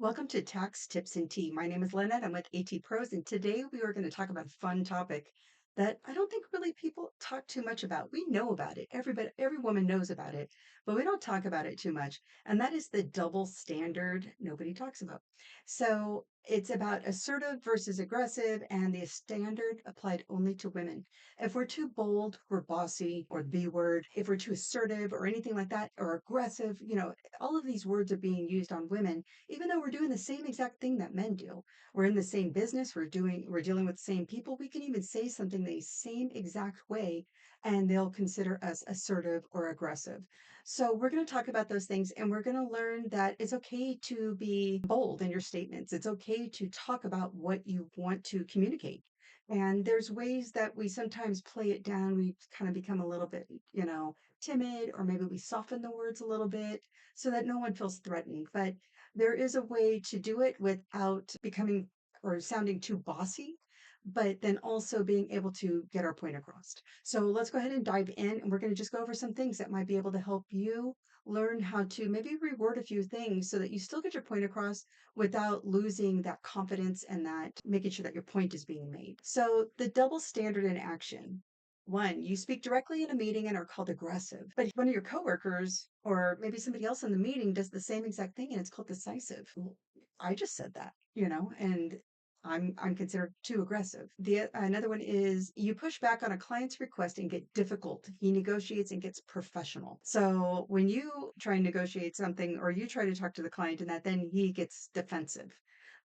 Welcome to Tax Tips and Tea. My name is Lynette. I'm with AT Pros, and today we are going to talk about a fun topic that I don't think really people talk too much about. We know about it. Every woman knows about it, but we don't talk about it too much. And that is the double standard nobody talks about. So it's about assertive versus aggressive and the standard applied only to women. If we're too bold, we're bossy or the B word. If we're too assertive or anything like that, or aggressive, all of these words are being used on women even though we're doing the same exact thing that men do. We're in the same business, we're dealing with the same people. We can even say something the same exact way and they'll consider us assertive or aggressive. So we're going to talk about those things and we're going to learn that it's okay to be bold in your statements. It's okay to talk about what you want to communicate. And there's ways that we sometimes play it down. We kind of become a little bit, timid, or maybe we soften the words a little bit so that no one feels threatened. But there is a way to do it without becoming or sounding too bossy, but then also being able to get our point across. So let's go ahead and dive in, and we're going to just go over some things that might be able to help you learn how to maybe reword a few things so that you still get your point across without losing that confidence and that making sure that your point is being made. So the double standard in action. One, you speak directly in a meeting and are called aggressive, but one of your coworkers or maybe somebody else in the meeting does the same exact thing and it's called decisive. Well, I just said that, and I'm considered too aggressive. Another one is you push back on a client's request and get difficult. He negotiates and gets professional. So when you try and negotiate something or you try to talk to the client and that, then he gets defensive.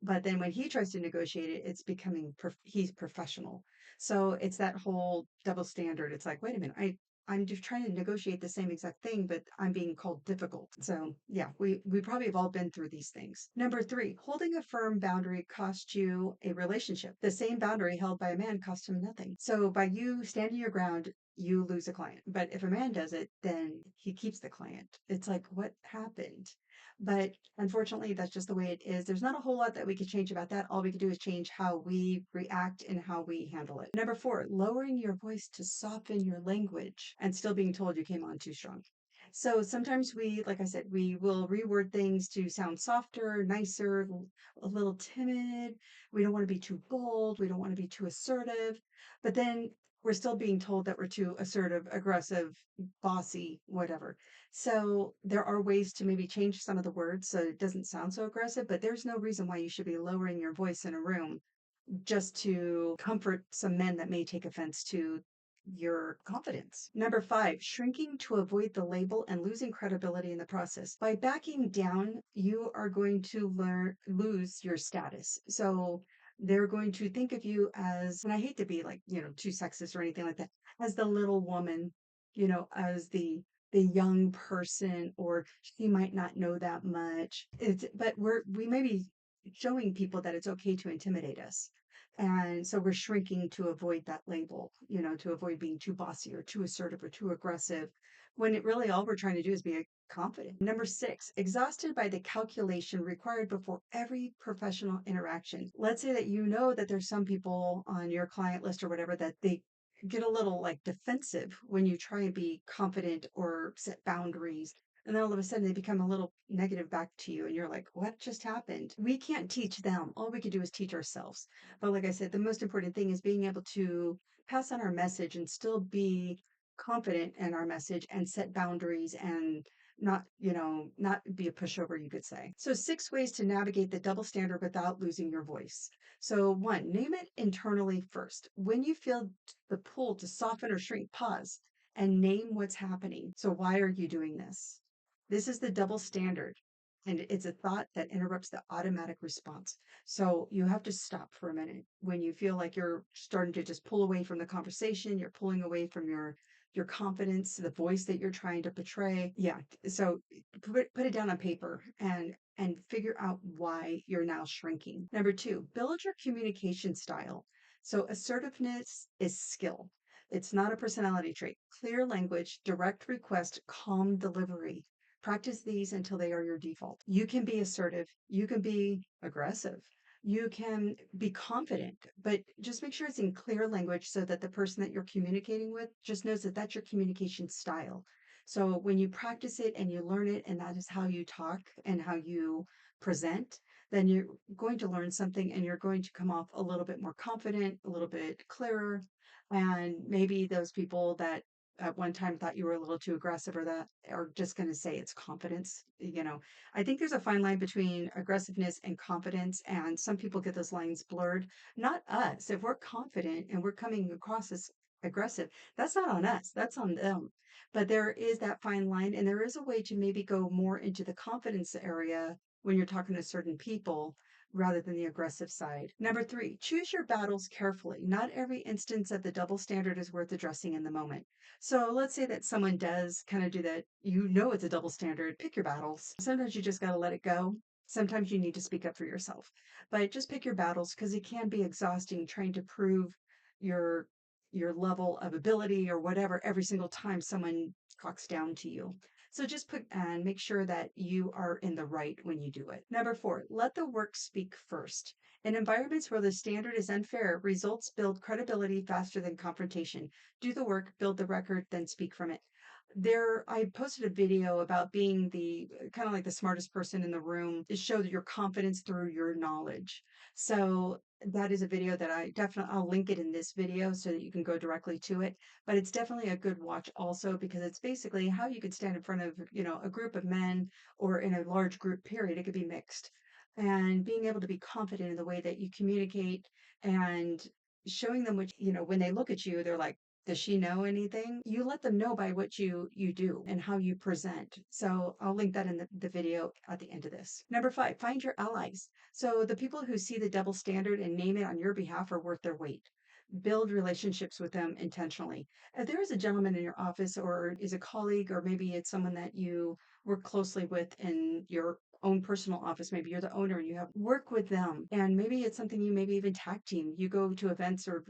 But then when he tries to negotiate it, it's becoming he's professional. So it's that whole double standard. It's like, wait a minute, I'm just trying to negotiate the same exact thing, but I'm being called difficult. So yeah, we probably have all been through these things. Number three, holding a firm boundary costs you a relationship. The same boundary held by a man costs him nothing. So by you standing your ground, you lose a client. But if a man does it, then he keeps the client. It's like, what happened? But unfortunately, that's just the way it is. There's not a whole lot that we could change about that. All we could do is change how we react and how we handle it. Number four, lowering your voice to soften your language and still being told you came on too strong. So sometimes like I said, we will reword things to sound softer, nicer, a little timid. We don't want to be too bold. We don't want to be too assertive. But then we're still being told that we're too assertive, aggressive, bossy, whatever. So there are ways to maybe change some of the words so it doesn't sound so aggressive, but there's no reason why you should be lowering your voice in a room just to comfort some men that may take offense to your confidence. Number five, shrinking to avoid the label and losing credibility in the process. By backing down, you are going to lose your status. So they're going to think of you as, and I hate to be like, too sexist or anything like that, as the little woman, as the young person, or she might not know that much. But we may be showing people that it's okay to intimidate us. And so we're shrinking to avoid that label, to avoid being too bossy or too assertive or too aggressive, when it really all we're trying to do is be confident. Number six, exhausted by the calculation required before every professional interaction. Let's say that you know that there's some people on your client list or whatever that they get a little like defensive when you try and be confident or set boundaries. And then all of a sudden they become a little negative back to you. And you're like, what just happened? We can't teach them. All we can do is teach ourselves. But like I said, the most important thing is being able to pass on our message and still be confident in our message and set boundaries and not be a pushover, you could say. So 6 ways to navigate the double standard without losing your voice. So one, name it internally first. When you feel the pull to soften or shrink, pause and name what's happening. So why are you doing this? This is the double standard. And it's a thought that interrupts the automatic response. So you have to stop for a minute when you feel like you're starting to just pull away from the conversation, you're pulling away from your confidence, the voice that you're trying to portray. Yeah. So put it down on paper and figure out why you're now shrinking. Number two, build your communication style. So assertiveness is skill. It's not a personality trait. Clear language, direct request, calm delivery. Practice these until they are your default. You can be assertive. You can be aggressive. You can be confident, but just make sure it's in clear language so that the person that you're communicating with just knows that that's your communication style. So when you practice it and you learn it, and that is how you talk and how you present, then you're going to learn something and you're going to come off a little bit more confident, a little bit clearer. And maybe those people that at one time thought you were a little too aggressive or that are just going to say it's confidence. I think there's a fine line between aggressiveness and confidence, and some people get those lines blurred. Not us. If we're confident and we're coming across as aggressive, that's not on us, that's on them. But there is that fine line, and there is a way to maybe go more into the confidence area when you're talking to certain people rather than the aggressive side. Number three, choose your battles carefully. Not every instance of the double standard is worth addressing in the moment. So let's say that someone does kind of do that. You know it's a double standard. Pick your battles. Sometimes you just got to let it go. Sometimes you need to speak up for yourself. But just pick your battles because it can be exhausting trying to prove your your level of ability or whatever every single time someone talks down to you. So just put and make sure that you are in the right when you do it. Number four, let the work speak first. In environments where the standard is unfair, results build credibility faster than confrontation. Do the work, build the record, then speak from it. I posted a video about being the kind of like the smartest person in the room to show your confidence through your knowledge. So that is a video that I'll link it in this video so that you can go directly to it. But it's definitely a good watch also because it's basically how you could stand in front of, a group of men or in a large group period. It could be mixed. And being able to be confident in the way that you communicate and showing them which, when they look at you, they're like, does she know anything? You let them know by what you do and how you present. So I'll link that in the video at the end of this. Number five, find your allies. So the people who see the double standard and name it on your behalf are worth their weight. Build relationships with them intentionally. If there is a gentleman in your office or is a colleague, or maybe it's someone that you work closely with in your own personal office, maybe you're the owner and you have work with them, and maybe it's something you maybe even tag team. You go to events or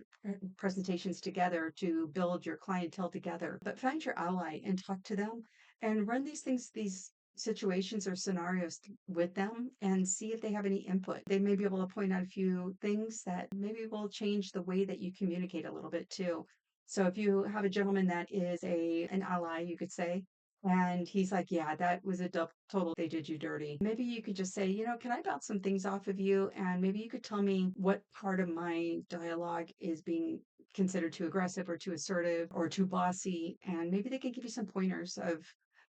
presentations together to build your clientele together, but find your ally and talk to them and run these situations or scenarios with them and see if they have any input. They may be able to point out a few things that maybe will change the way that you communicate a little bit too. So if you have a gentleman that is an ally, you could say, and he's like, yeah, that was a total, they did you dirty. Maybe you could just say, can I bounce some things off of you? And maybe you could tell me what part of my dialogue is being considered too aggressive or too assertive or too bossy. And maybe they could give you some pointers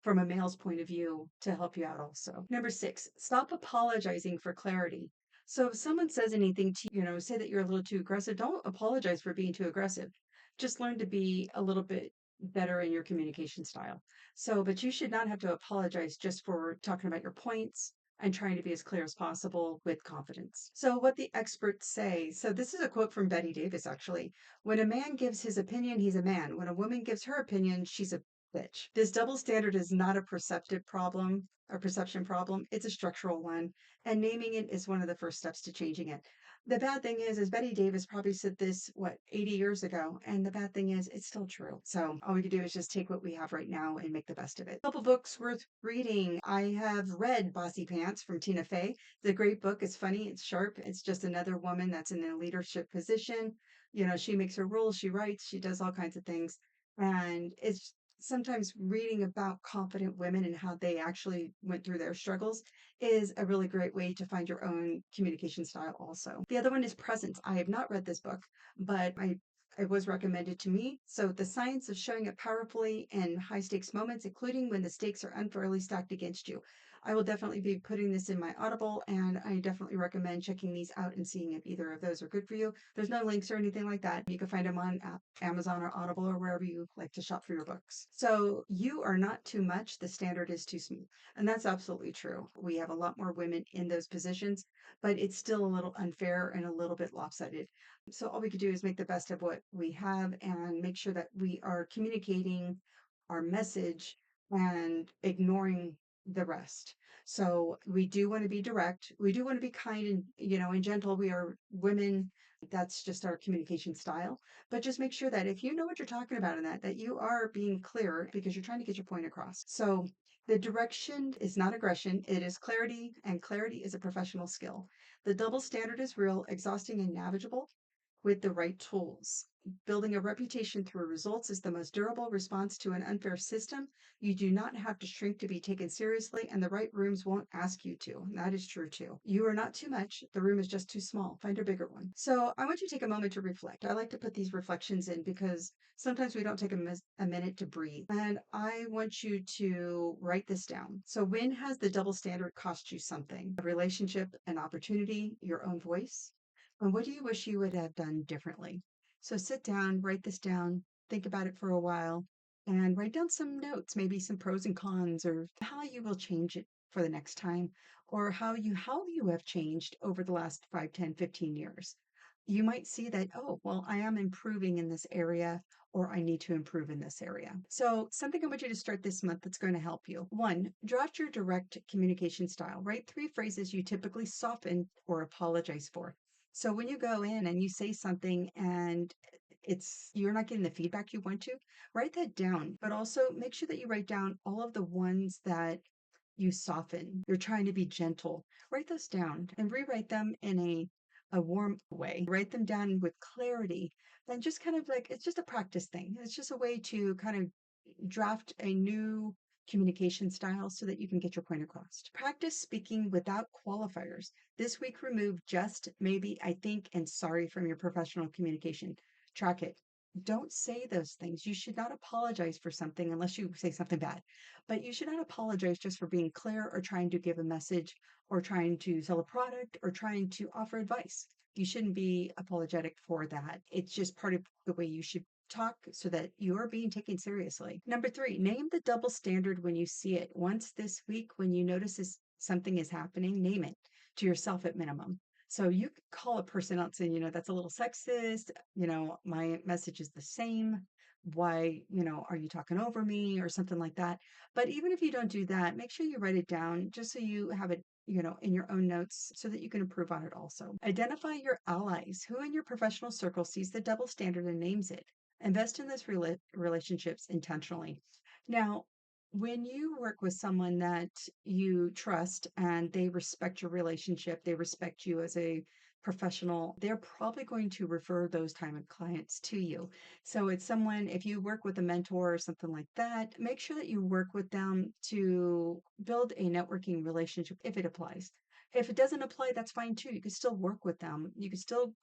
from a male's point of view to help you out also. Number six, stop apologizing for clarity. So if someone says anything to you, say that you're a little too aggressive, don't apologize for being too aggressive. Just learn to be a little bit better in your communication style. So, but you should not have to apologize just for talking about your points and trying to be as clear as possible with confidence. So, what the experts say. So, this is a quote from Betty Davis actually. When a man gives his opinion, he's a man. When a woman gives her opinion, she's a bitch. This double standard is not a perceptive problem, a perception problem. It's a structural one. And naming it is one of the first steps to changing it. The bad thing is Betty Davis probably said this, 80 years ago. And the bad thing is it's still true. So all we can do is just take what we have right now and make the best of it. A couple books worth reading. I have read Bossy Pants from Tina Fey. It's a great book. It's funny. It's sharp. It's just another woman that's in a leadership position. She makes her rules. She writes. She does all kinds of things. And it's sometimes reading about confident women and how they actually went through their struggles is a really great way to find your own communication style also. The other one is Presence. I have not read this book, but it was recommended to me. So the science of showing up powerfully in high stakes moments, including when the stakes are unfairly stacked against you. I will definitely be putting this in my Audible, and I definitely recommend checking these out and seeing if either of those are good for you. There's no links or anything like that. You can find them on Amazon or Audible or wherever you like to shop for your books. So you are not too much. The standard is too smooth. And that's absolutely true. We have a lot more women in those positions, but it's still a little unfair and a little bit lopsided. So all we could do is make the best of what we have and make sure that we are communicating our message and ignoring the rest. So we do want to be direct. We do want to be kind and gentle. We are women. That's just our communication style. But just make sure that if you know what you're talking about in that you are being clear because you're trying to get your point across. So the direction is not aggression, it is clarity, and clarity is a professional skill. The double standard is real, exhausting, and navigable. with the right tools. Building a reputation through results is the most durable response to an unfair system. You do not have to shrink to be taken seriously, and the right rooms won't ask you to. That is true too. You are not too much. The room is just too small. Find a bigger one. So I want you to take a moment to reflect. I like to put these reflections in because sometimes we don't take a minute to breathe. And I want you to write this down. So when has the double standard cost you something? A relationship, an opportunity, your own voice? And what do you wish you would have done differently? So sit down, write this down, think about it for a while, and write down some notes, maybe some pros and cons, or how you will change it for the next time, or how you have changed over the last 5, 10, 15 years. You might see that, oh, well, I am improving in this area, or I need to improve in this area. So, something I want you to start this month that's going to help you. One, draft your direct communication style. Write 3 phrases you typically soften or apologize for. So when you go in and you say something and you're not getting the feedback you want to, write that down, but also make sure that you write down all of the ones that you soften. You're trying to be gentle. Write those down and rewrite them in a warm way. Write them down with clarity and just kind of like it's just a practice thing. It's just a way to kind of draft a new communication style so that you can get your point across. Practice speaking without qualifiers. This week, remove just, maybe, I think, and sorry from your professional communication. Track it. Don't say those things. You should not apologize for something unless you say something bad. But you should not apologize just for being clear or trying to give a message or trying to sell a product or trying to offer advice. You shouldn't be apologetic for that. It's just part of the way you should talk so that you're being taken seriously. Number 3, name the double standard when you see it. Once this week, when you notice something is happening, name it to yourself at minimum. So you could call a person out saying, that's a little sexist. My message is the same. Why, are you talking over me or something like that? But even if you don't do that, make sure you write it down just so you have it in your own notes so that you can improve on it also. Identify your allies. Who in your professional circle sees the double standard and names it? Invest in those relationships intentionally. Now, when you work with someone that you trust and they respect your relationship, they respect you as a professional, they're probably going to refer those type of clients to you. So it's someone, if you work with a mentor or something like that, make sure that you work with them to build a networking relationship if it applies. If it doesn't apply, that's fine too. You can still work with them. You can still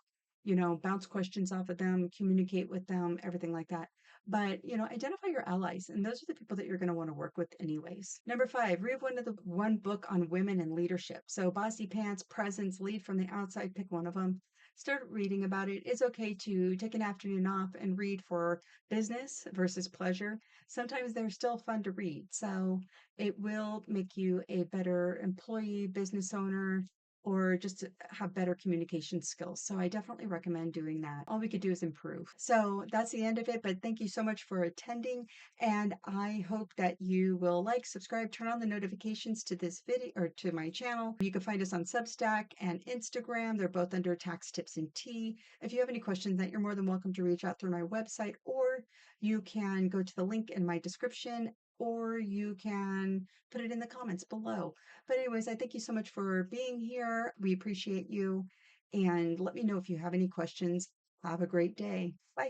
bounce questions off of them, communicate with them, everything like that. But, identify your allies, and those are the people that you're going to want to work with anyways. Number 5, read one book on women and leadership. So Bossy Pants, Presence, Lead from the Outside, pick one of them. Start reading about it. It's okay to take an afternoon off and read for business versus pleasure. Sometimes they're still fun to read. So it will make you a better employee, business owner, or just to have better communication skills. So I definitely recommend doing that. All we could do is improve. So that's the end of it. But thank you so much for attending. And I hope that you will like, subscribe, turn on the notifications to this video or to my channel. You can find us on Substack and Instagram. They're both under Tax Tips and Tea. If you have any questions, that you're more than welcome to reach out through my website, or you can go to the link in my description, or you can put it in the comments below. But anyways, I thank you so much for being here. We appreciate you. And let me know if you have any questions. Have a great day. Bye.